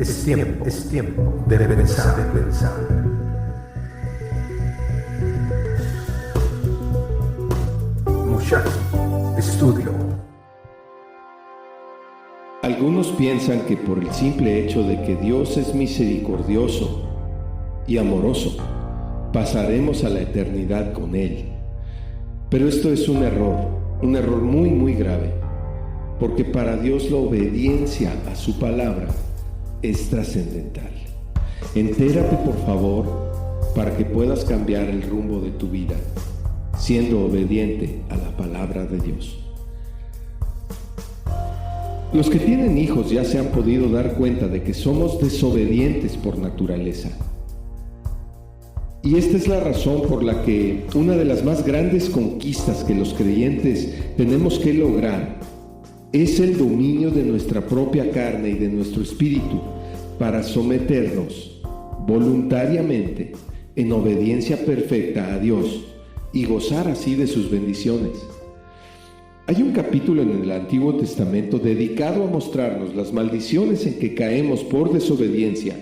Es tiempo de pensar, Mushaki Studio. Algunos piensan que por el simple hecho de que Dios es misericordioso y amoroso, pasaremos a la eternidad con Él. Pero esto es un error muy grave, porque para Dios la obediencia a su palabra es trascendental. Entérate, por favor, para que puedas cambiar el rumbo de tu vida, siendo obediente a la palabra de Dios. Los que tienen hijos ya se han podido dar cuenta de que somos desobedientes por naturaleza. Y esta es la razón por la que una de las más grandes conquistas que los creyentes tenemos que lograr es el dominio de nuestra propia carne y de nuestro espíritu para someternos voluntariamente en obediencia perfecta a Dios y gozar así de sus bendiciones. Hay un capítulo en el Antiguo Testamento dedicado a mostrarnos las maldiciones en que caemos por desobediencia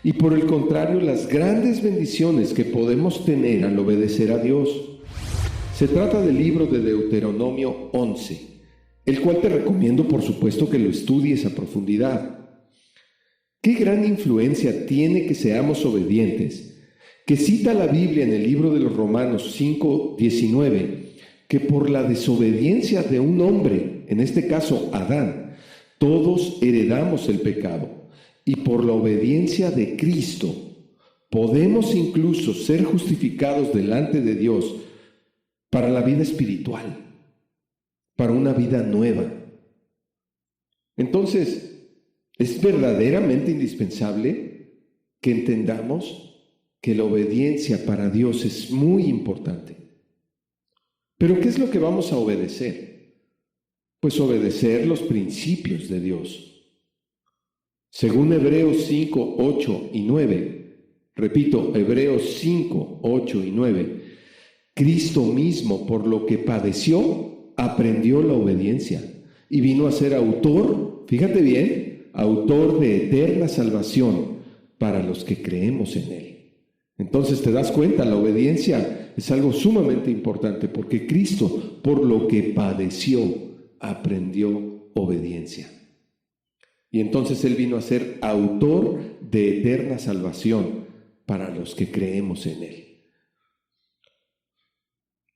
y por el contrario las grandes bendiciones que podemos tener al obedecer a Dios. Se trata del libro de Deuteronomio 11, el cual te recomiendo por supuesto que lo estudies a profundidad. Qué gran influencia tiene que seamos obedientes, que cita la Biblia en el libro de los Romanos 5:19, que por la desobediencia de un hombre, en este caso Adán, todos heredamos el pecado, y por la obediencia de Cristo podemos incluso ser justificados delante de Dios para la vida espiritual, para una vida nueva. Entonces, es verdaderamente indispensable que entendamos que la obediencia para Dios es muy importante. ¿Pero qué es lo que vamos a obedecer? Pues obedecer los principios de Dios. Según Hebreos 5, 8 y 9, repito, Hebreos 5, 8 y 9, Cristo mismo, por lo que padeció, aprendió la obediencia y vino a ser autor, fíjate bien, autor de eterna salvación para los que creemos en Él. Entonces te das cuenta, la obediencia es algo sumamente importante porque Cristo, por lo que padeció, aprendió obediencia. Y entonces Él vino a ser autor de eterna salvación para los que creemos en Él.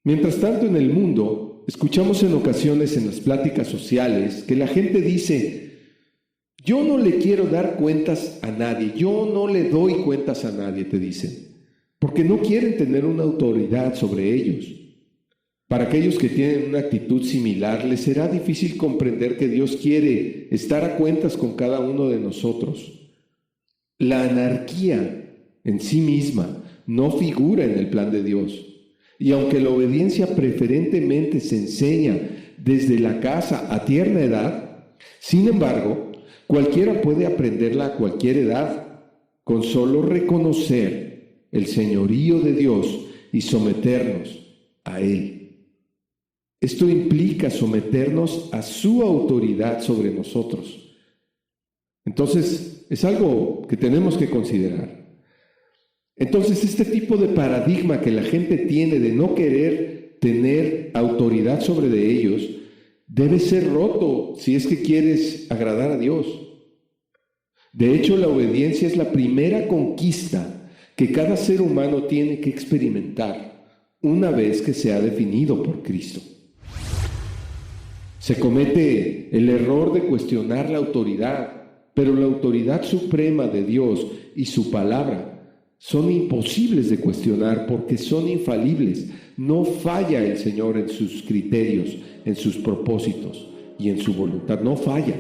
Mientras tanto, en el mundo, escuchamos en ocasiones en las pláticas sociales que la gente dice: yo no le quiero dar cuentas a nadie, yo no le doy cuentas a nadie, te dicen, porque no quieren tener una autoridad sobre ellos. Para aquellos que tienen una actitud similar, les será difícil comprender que Dios quiere estar a cuentas con cada uno de nosotros. La anarquía en sí misma no figura en el plan de Dios. Y aunque la obediencia preferentemente se enseña desde la casa a tierna edad, sin embargo, cualquiera puede aprenderla a cualquier edad, con solo reconocer el señorío de Dios y someternos a Él. Esto implica someternos a su autoridad sobre nosotros. Entonces, es algo que tenemos que considerar. Entonces, este tipo de paradigma que la gente tiene de no querer tener autoridad sobre de ellos, debe ser roto si es que quieres agradar a Dios. De hecho, la obediencia es la primera conquista que cada ser humano tiene que experimentar una vez que se ha definido por Cristo. Se comete el error de cuestionar la autoridad, pero la autoridad suprema de Dios y su palabra son imposibles de cuestionar porque son infalibles. No falla el Señor en sus criterios, en sus propósitos y en su voluntad. No falla.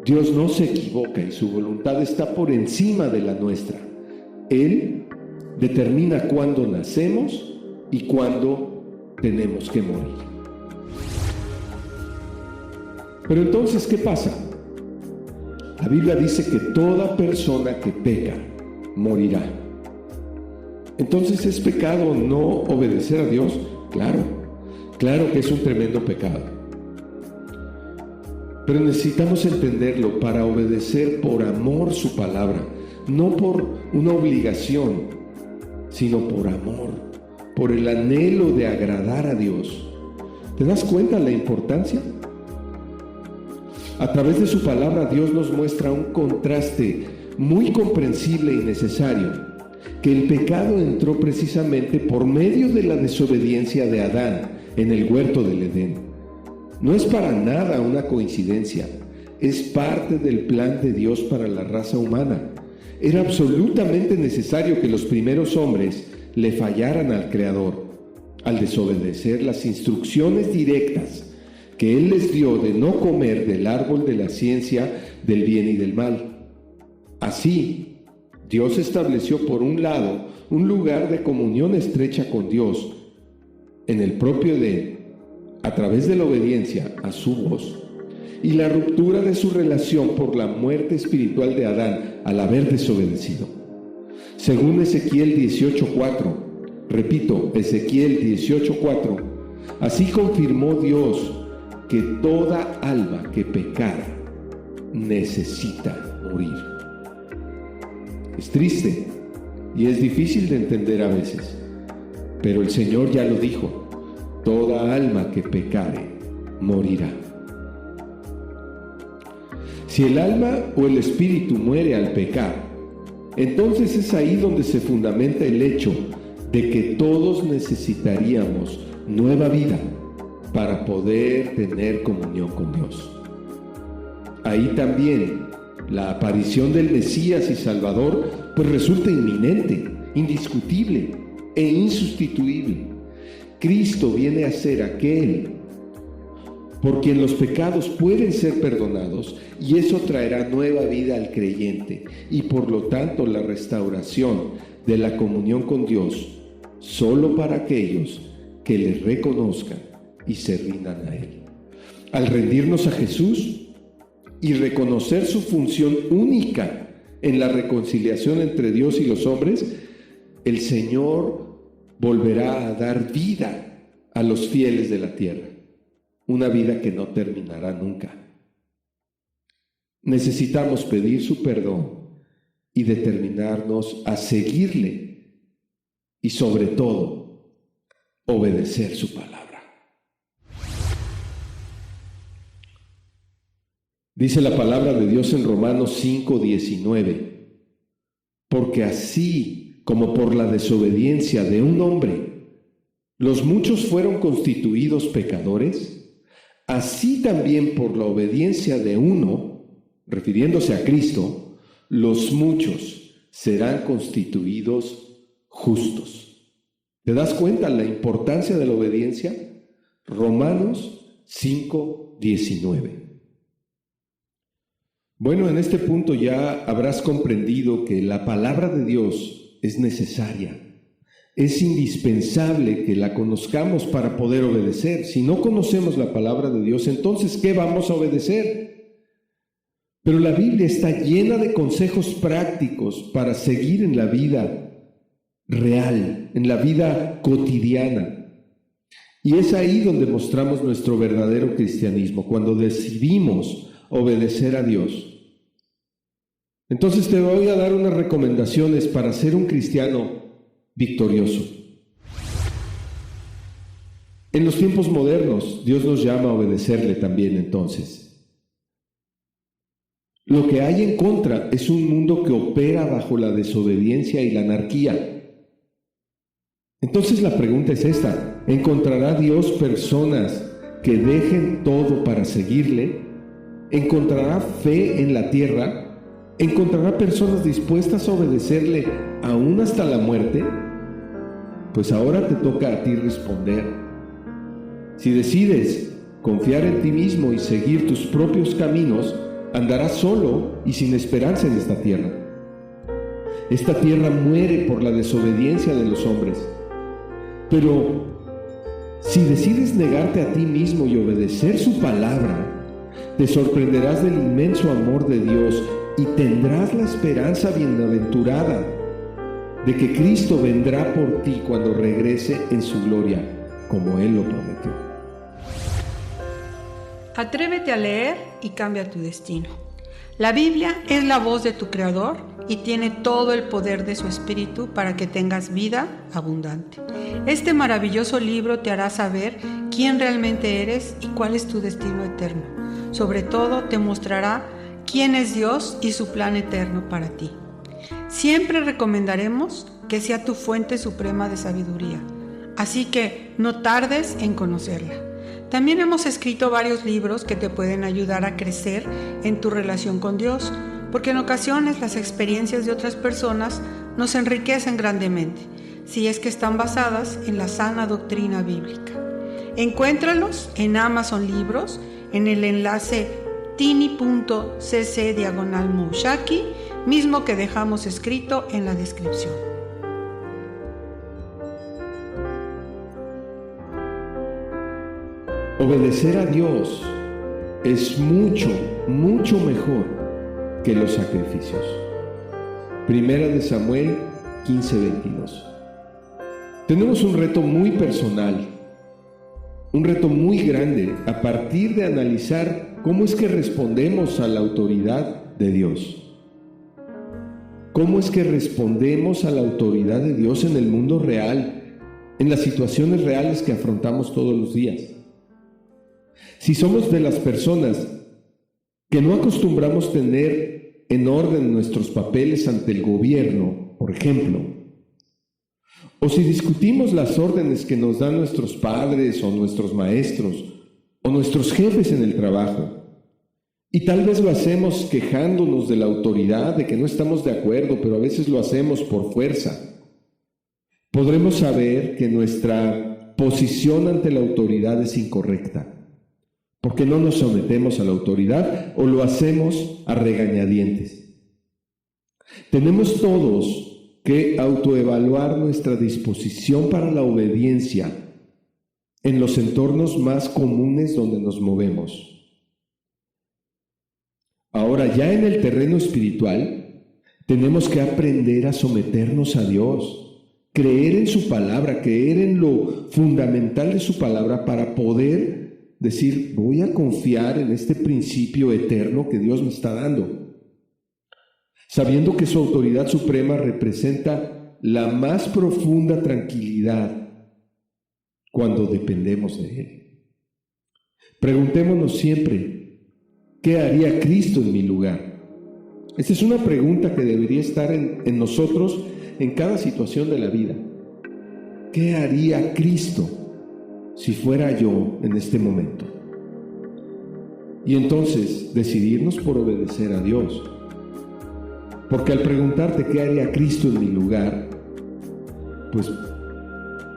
Dios no se equivoca y su voluntad está por encima de la nuestra. Él determina cuándo nacemos y cuándo tenemos que morir. Pero entonces, ¿qué pasa? La Biblia dice que toda persona que peca morirá. Entonces, ¿es pecado no obedecer a Dios? Claro que es un tremendo pecado. Pero necesitamos entenderlo para obedecer por amor su palabra, no por una obligación, sino por amor, por el anhelo de agradar a Dios. ¿Te das cuenta la importancia? A través de su palabra, Dios nos muestra un contraste muy comprensible y necesario, que el pecado entró precisamente por medio de la desobediencia de Adán en el huerto del Edén. No es para nada una coincidencia, es parte del plan de Dios para la raza humana. Era absolutamente necesario que los primeros hombres le fallaran al Creador, al desobedecer las instrucciones directas que Él les dio de no comer del árbol de la ciencia del bien y del mal. Así, Dios estableció por un lado un lugar de comunión estrecha con Dios en el propio Edén, a través de la obediencia a su voz, y la ruptura de su relación por la muerte espiritual de Adán al haber desobedecido. Según Ezequiel 18:4, repito, Ezequiel 18:4, así confirmó Dios que toda alma que pecara necesita morir. Es triste y es difícil de entender a veces, pero el Señor ya lo dijo: toda alma que pecare morirá. Si el alma o el espíritu muere al pecar, entonces es ahí donde se fundamenta el hecho de que todos necesitaríamos nueva vida para poder tener comunión con Dios. Ahí también la aparición del Mesías y Salvador pues resulta inminente, indiscutible e insustituible. Cristo viene a ser aquel por quien los pecados pueden ser perdonados, y eso traerá nueva vida al creyente y por lo tanto la restauración de la comunión con Dios solo para aquellos que le reconozcan y se rindan a Él. Al rendirnos a Jesús y reconocer su función única en la reconciliación entre Dios y los hombres, el Señor volverá a dar vida a los fieles de la tierra, una vida que no terminará nunca. Necesitamos pedir su perdón y determinarnos a seguirle y sobre todo obedecer su palabra. Dice la palabra de Dios en Romanos 5:19, porque así como por la desobediencia de un hombre los muchos fueron constituidos pecadores, así también por la obediencia de uno, refiriéndose a Cristo, los muchos serán constituidos justos. ¿Te das cuenta la importancia de la obediencia? Romanos 5:19. Bueno, en este punto ya habrás comprendido que la palabra de Dios es necesaria. Es indispensable que la conozcamos para poder obedecer. Si no conocemos la palabra de Dios, entonces, ¿qué vamos a obedecer? Pero la Biblia está llena de consejos prácticos para seguir en la vida real, en la vida cotidiana. Y es ahí donde mostramos nuestro verdadero cristianismo, cuando decidimos obedecer a Dios. Entonces te voy a dar unas recomendaciones para ser un cristiano victorioso. En los tiempos modernos, Dios nos llama a obedecerle también entonces. Lo que hay en contra es un mundo que opera bajo la desobediencia y la anarquía. Entonces la pregunta es esta: ¿encontrará Dios personas que dejen todo para seguirle? ¿Encontrará fe en la tierra? ¿Encontrará personas dispuestas a obedecerle aún hasta la muerte? Pues ahora te toca a ti responder. Si decides confiar en ti mismo y seguir tus propios caminos, andarás solo y sin esperanza en esta tierra. Esta tierra muere por la desobediencia de los hombres. Pero si decides negarte a ti mismo y obedecer su palabra, te sorprenderás del inmenso amor de Dios y tendrás la esperanza bienaventurada de que Cristo vendrá por ti cuando regrese en su gloria, como Él lo prometió. Atrévete a leer y cambia tu destino. La Biblia es la voz de tu Creador y tiene todo el poder de su Espíritu para que tengas vida abundante. Este maravilloso libro te hará saber quién realmente eres y cuál es tu destino eterno. Sobre todo, te mostrará quién es Dios y su plan eterno para ti. Siempre recomendaremos que sea tu fuente suprema de sabiduría, así que no tardes en conocerla. También hemos escrito varios libros que te pueden ayudar a crecer en tu relación con Dios, porque en ocasiones las experiencias de otras personas nos enriquecen grandemente, si es que están basadas en la sana doctrina bíblica. Encuéntralos en Amazon Libros, en el enlace tini.cc/Moushaki, mismo que dejamos escrito en la descripción. Obedecer a Dios es mucho, mucho mejor que los sacrificios. Primera de Samuel 15:22. Tenemos un reto muy personal, un reto muy grande a partir de analizar cómo es que respondemos a la autoridad de Dios. ¿Cómo es que respondemos a la autoridad de Dios en el mundo real, en las situaciones reales que afrontamos todos los días? Si somos de las personas que no acostumbramos tener en orden nuestros papeles ante el gobierno, por ejemplo, o si discutimos las órdenes que nos dan nuestros padres o nuestros maestros o nuestros jefes en el trabajo, y tal vez lo hacemos quejándonos de la autoridad, de que no estamos de acuerdo, pero a veces lo hacemos por fuerza, podremos saber que nuestra posición ante la autoridad es incorrecta, porque no nos sometemos a la autoridad o lo hacemos a regañadientes. Tenemos todos que autoevaluar nuestra disposición para la obediencia en los entornos más comunes donde nos movemos. Ahora, ya en el terreno espiritual, tenemos que aprender a someternos a Dios, creer en su palabra, creer en lo fundamental de su palabra para poder decir, voy a confiar en este principio eterno que Dios me está dando, sabiendo que su autoridad suprema representa la más profunda tranquilidad cuando dependemos de Él. Preguntémonos siempre, ¿qué haría Cristo en mi lugar? Esta es una pregunta que debería estar en nosotros en cada situación de la vida. ¿Qué haría Cristo si fuera yo en este momento? Y entonces decidirnos por obedecer a Dios. Porque al preguntarte qué haría Cristo en mi lugar, pues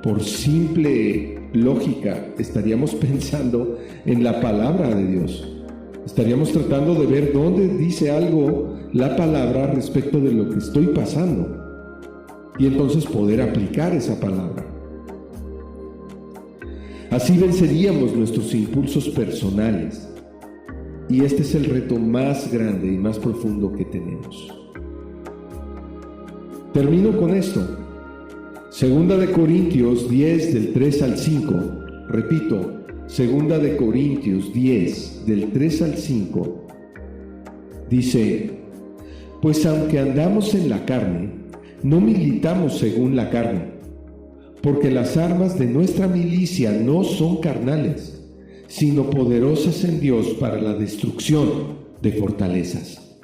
por simple lógica estaríamos pensando en la palabra de Dios. Estaríamos tratando de ver dónde dice algo la palabra respecto de lo que estoy pasando. Y entonces poder aplicar esa palabra. Así venceríamos nuestros impulsos personales. Y este es el reto más grande y más profundo que tenemos. Termino con esto. Segunda de Corintios 10, del 3 al 5. Repito, Segunda de Corintios 10, del 3 al 5. Dice, pues aunque andamos en la carne, no militamos según la carne, porque las armas de nuestra milicia no son carnales, sino poderosas en Dios para la destrucción de fortalezas,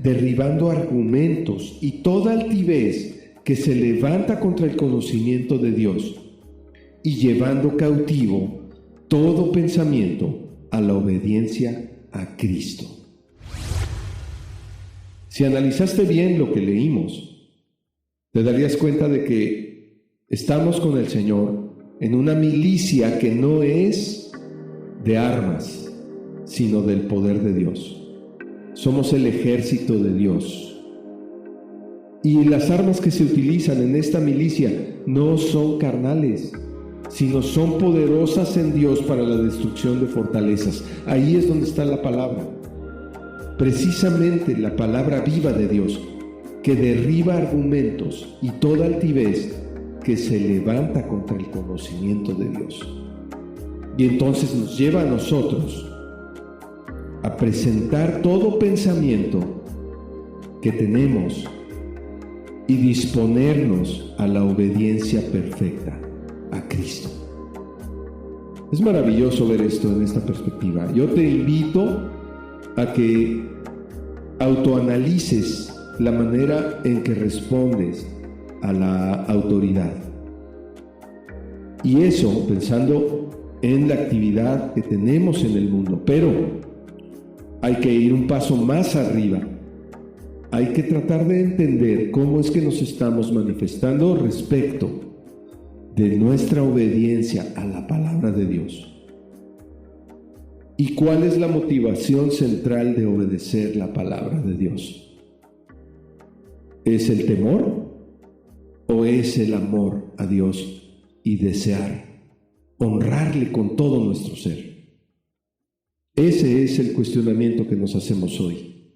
derribando argumentos y toda altivez que se levanta contra el conocimiento de Dios, y llevando cautivo todo pensamiento a la obediencia a Cristo. Si analizaste bien lo que leímos, te darías cuenta de que estamos con el Señor en una milicia que no es de armas, sino del poder de Dios. Somos el ejército de Dios. Y las armas que se utilizan en esta milicia no son carnales, sino son poderosas en Dios para la destrucción de fortalezas. Ahí es donde está la palabra. Precisamente la palabra viva de Dios, que derriba argumentos y toda altivez que se levanta contra el conocimiento de Dios. Y entonces nos lleva a nosotros a presentar todo pensamiento que tenemos y disponernos a la obediencia perfecta a Cristo. Es maravilloso ver esto en esta perspectiva. Yo te invito a que autoanalices la manera en que respondes a la autoridad. Y eso pensando en la actividad que tenemos en el mundo. Pero hay que ir un paso más arriba. Hay que tratar de entender cómo es que nos estamos manifestando respecto de nuestra obediencia a la palabra de Dios. ¿Y cuál es la motivación central de obedecer la palabra de Dios? ¿Es el temor o es el amor a Dios y desear honrarle con todo nuestro ser? Ese es el cuestionamiento que nos hacemos hoy.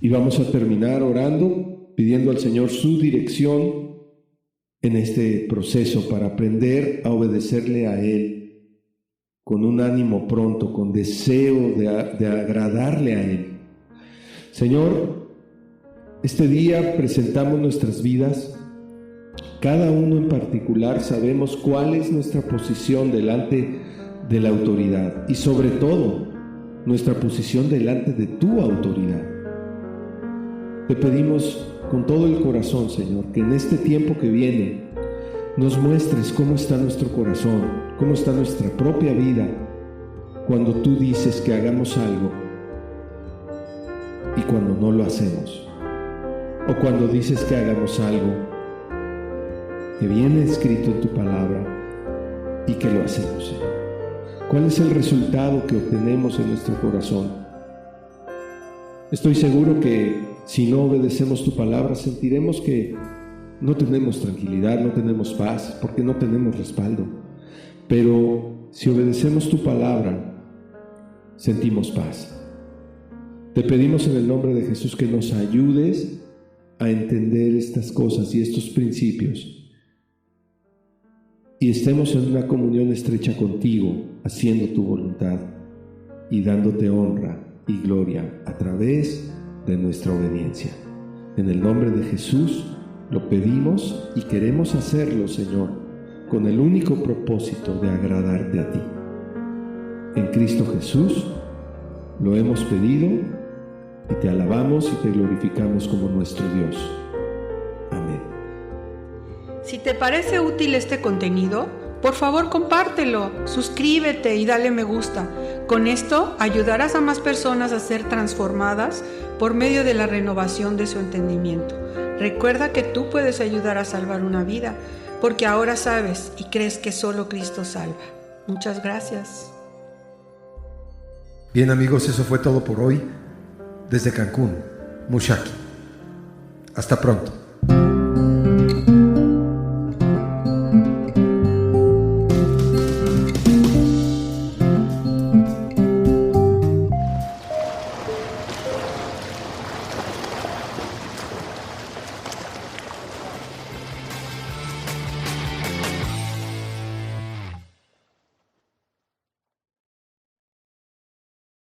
Y vamos a terminar orando, pidiendo al Señor su dirección en este proceso para aprender a obedecerle a Él con un ánimo pronto, con deseo de agradarle a Él. Señor, este día presentamos nuestras vidas. Cada uno en particular sabemos cuál es nuestra posición delante de la autoridad y sobre todo nuestra posición delante de tu autoridad. Te pedimos con todo el corazón, Señor, que en este tiempo que viene nos muestres cómo está nuestro corazón, cómo está nuestra propia vida cuando tú dices que hagamos algo y cuando no lo hacemos, o cuando dices que hagamos algo que viene escrito en tu palabra y que lo hacemos, Señor. ¿Cuál es el resultado que obtenemos en nuestro corazón? Estoy seguro que si no obedecemos tu palabra sentiremos que no tenemos tranquilidad, no tenemos paz, porque no tenemos respaldo. Pero si obedecemos tu palabra, sentimos paz. Te pedimos en el nombre de Jesús que nos ayudes a entender estas cosas y estos principios y estemos en una comunión estrecha contigo, haciendo tu voluntad y dándote honra y gloria a través de nuestra obediencia. En el nombre de Jesús lo pedimos y queremos hacerlo, Señor, con el único propósito de agradarte a ti. En Cristo Jesús lo hemos pedido y te alabamos y te glorificamos como nuestro Dios. Amén. Si te parece útil este contenido, por favor compártelo, suscríbete y dale me gusta. Con esto ayudarás a más personas a ser transformadas por medio de la renovación de su entendimiento. Recuerda que tú puedes ayudar a salvar una vida, porque ahora sabes y crees que solo Cristo salva. Muchas gracias. Bien amigos, eso fue todo por hoy desde Cancún, Mushaki. Hasta pronto.